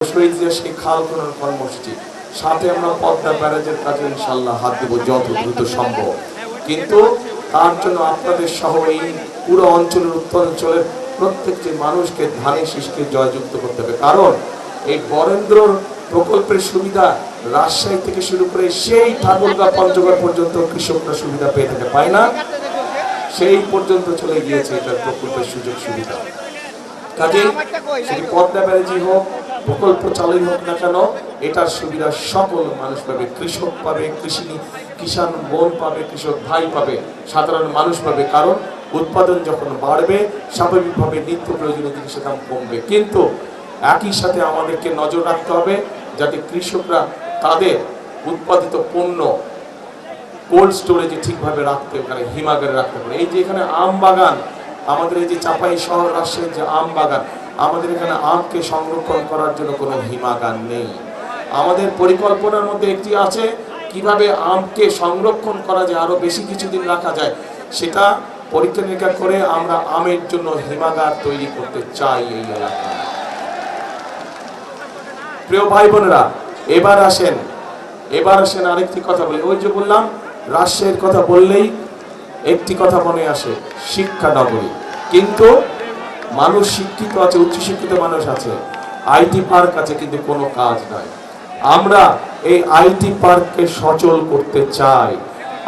শহীদ জিয়া সেই খাল খনন কর্মসূচি, সাথে আমরা পদ্মা ব্যারাজের কাজে ইনশাল্লাহ হাত দেব যত দ্রুত সম্ভব। কিন্তু তার জন্য আপনাদের সহ এই পুরো অঞ্চলের উত্তরাঞ্চলের প্রত্যেকটি মানুষকে ধানের শীষকে জয়যুক্ত করতে হবে। কারণ এই বরেন্দ্র প্রকল্পের সুবিধা রাজশাহী থেকে শুরু করে সেই ঠাকুরগাঁ পঞ্চগড় পর্যন্ত কৃষকরা সুবিধা পেয়ে থাকে, পায় না, সেই পর্যন্ত চলে গিয়েছে এটার প্রকল্পের সুযোগ সুবিধা। কাজে সেটি পদ্মা ব্যারাজই হোক, প্রকল্প চালুই হোক না কেন, এটার সুবিধা সকল মানুষ পাবে। কৃষক পাবে, কিষান বোন পাবে, কৃষক ভাই পাবে, সাধারণ মানুষ পাবে। কারণ উৎপাদন যখন বাড়বে স্বাভাবিকভাবে নিত্য প্রয়োজনীয় জিনিসের দাম কমবে। কিন্তু একই সাথে আমাদেরকে নজর রাখতে হবে যাতে কৃষকরা তাদের উৎপাদিত পণ্য কোল্ড স্টোরেজে ঠিকভাবে রাখতে পারে, হিমাগারে রাখতে পারে। এই যে এখানে আম বাগান, আমাদের এই যে চাপাই শহর রাজশাহীর যে আম বাগান, আমাদের এখানে আমকে সংরক্ষণ করার জন্য কোনো হিমাগার নেই। আমাদের পরিকল্পনার মধ্যে একটি আছে কিভাবে আমকে সংরক্ষণ করা যায়, আরো বেশি কিছুদিন রাখা যায়, সেটা পরীক্ষা নিরীক্ষা করে আমরা আমের জন্য হিমাগার তৈরি করতে চাই এই এলাকায়। প্রিয় ভাই বোনেরা, এবার আসেন আরেকটি কথা বলি। ওই যে বললাম, রাজশাহীর কথা বললেই একটি কথা মনে আসে, শিক্ষা নগরী। কিন্তু মানুষ শিক্ষিত আছে, উচ্চশিক্ষিত মানুষ আছে, আইটি পার্ক আছে, কিন্তু কোনো কাজ নাই। আমরা এই আইটি পার্ককে সচল করতে চাই।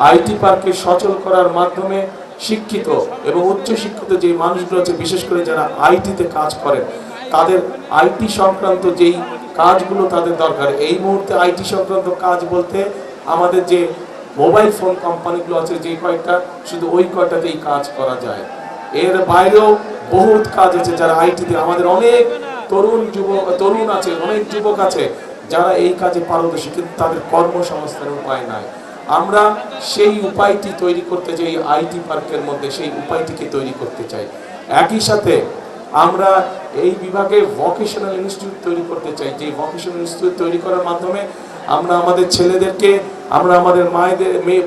আইটি পার্ককে সচল করার মাধ্যমে শিক্ষিত এবং উচ্চশিক্ষিত যে মানুষগুলো আছে, বিশেষ করে যারা আইটিতে কাজ করেন, তাদের আইটি সংক্রান্ত যেই কাজগুলো তাদের দরকার, এই মুহূর্তে আইটি সংক্রান্ত কাজ বলতে আমাদের যে মোবাইল ফোন কোম্পানিগুলো আছে, যে কয়েকটা, শুধু ওই কয়টাতেই কাজ করা যায়। এর বাইরেও বহুত কাজ আছে যারা আইটিতে, আমাদের অনেক তরুণ আছে, অনেক যুবক আছে যারা এই কাজে পারদর্শী, কিন্তু তাদের কর্মসংস্থানের উপায় নাই। আমরা সেই উপায়টি তৈরি করতে চাই, আইটি পার্কের মধ্যে সেই উপায়টিকে তৈরি করতে চাই। একই সাথে আমরা এই বিভাগে ভোকেশনাল ইনস্টিটিউট তৈরি করতে চাই, যে ভোকেশনাল ইনস্টিটিউট তৈরি করার মাধ্যমে আমরা আমাদের ছেলেদেরকে, আমরা আমাদের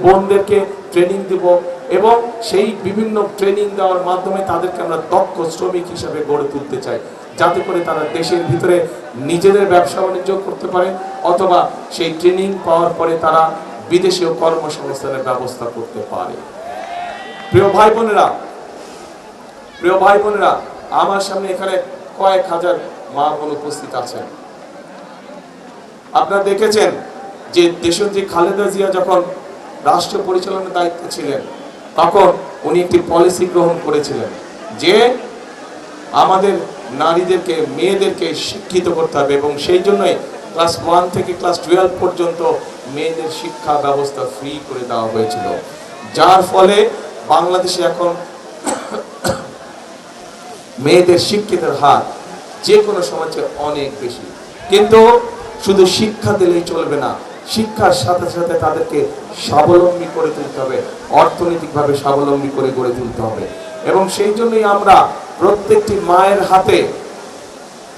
বোনদেরকে ট্রেনিং দেব, এবং সেই বিভিন্ন ট্রেনিং দেওয়ার মাধ্যমে তাদেরকে আমরা দক্ষ শ্রমিক হিসাবে গড়ে তুলতে চাই, যাতে করে তারা দেশের ভিতরে নিজেদের ব্যবসা বাণিজ্য করতে পারে, অথবা সেই ট্রেনিং পাওয়ার পরে তারা বিদেশেও কর্মসংস্থানের ব্যবস্থা করতে পারে। প্রিয় ভাই বোনেরা, আমার সামনে এখানে কয়েক হাজার মা বোন উপস্থিত আছেন। আপনারা দেখেছেন যে দেশনেত্রী খালেদা জিয়া যখন রাষ্ট্র পরিচালনার দায়িত্বে ছিলেন, তখন উনি একটি পলিসি গ্রহণ করেছিলেন যে আমাদের নারীদেরকে, মেয়েদেরকে শিক্ষিত করতে হবে, এবং সেই জন্যই ক্লাস 1 থেকে ক্লাস 12 পর্যন্ত মেয়েদের শিক্ষা ব্যবস্থা ফ্রি করে দেওয়া হয়েছিল, যার ফলে বাংলাদেশে এখন মেয়েদের শিক্ষিতের হার যে কোনো সমাজে অনেক বেশি। কিন্তু শুধু শিক্ষা দিলেই চলবে না, শিক্ষার সাথে সাথে তাদেরকে স্বাবলম্বী করে তুলতে হবে, অর্থনৈতিকভাবে স্বাবলম্বী করে গড়ে তুলতে হবে। এবং সেই জন্যই আমরা প্রত্যেকটি মায়ের হাতে,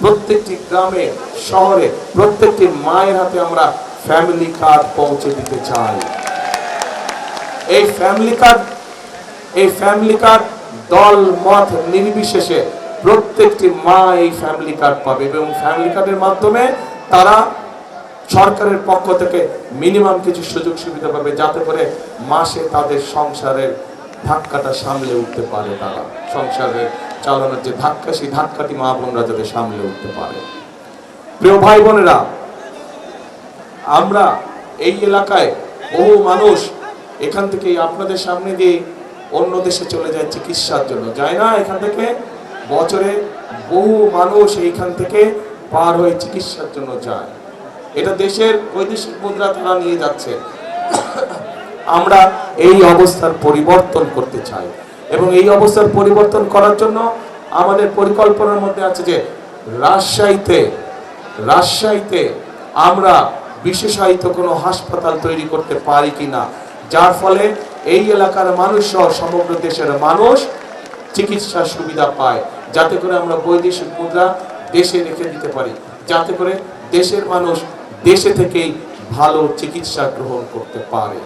প্রত্যেকটি গ্রামে শহরে প্রত্যেকটি মায়ের হাতে আমরা ফ্যামিলি কার্ড পৌঁছে দিতে চাই। এই ফ্যামিলি কার্ড দল মত নির্বিশেষে প্রত্যেকটি মা এই ফ্যামিলি কার্ড পাবে, এবং ফ্যামিলি কার্ডের মাধ্যমে তারা সরকারের পক্ষ থেকে মিনিমাম কিছু সুযোগ সুবিধা পাবে, যাতে করে মাসে তাদের সংসারের ধাক্কাটা সামলে উঠতে পারে। তারা সংসারের চালানোর যে ধাক্কা, সেই ধাক্কাটি মা বোনরা যাতে সামলে উঠতে পারে। প্রিয় ভাই বোনেরা, আমরা এই এলাকায় বহু মানুষ এখান থেকে আপনাদের সামনে দিয়ে অন্য দেশে চলে যায় চিকিৎসার জন্য, যায় না? এখান থেকে বছরে বহু মানুষ এইখান থেকে পার হয়ে চিকিৎসার জন্য যায়। এটা দেশের বৈদেশিক মুদ্রা তারা নিয়ে যাচ্ছে। আমরা এই অবস্থার পরিবর্তন করতে চাই, এবং এই অবস্থার পরিবর্তন করার জন্য আমাদের পরিকল্পনার মধ্যে আছে যে রাজশাহীতে আমরা বিশেষায়িত কোনো হাসপাতাল তৈরি করতে পারি কিনা, যার ফলে এই এলাকার মানুষ সহ সমগ্র দেশের মানুষ চিকিৎসার সুবিধা পায়, যাতে করে আমরা বৈদেশিক মুদ্রা দেশে রেখে দিতে পারি, যাতে করে দেশের মানুষ দেশে থেকেই ভালো চিকিৎসা গ্রহণ করতে পারে।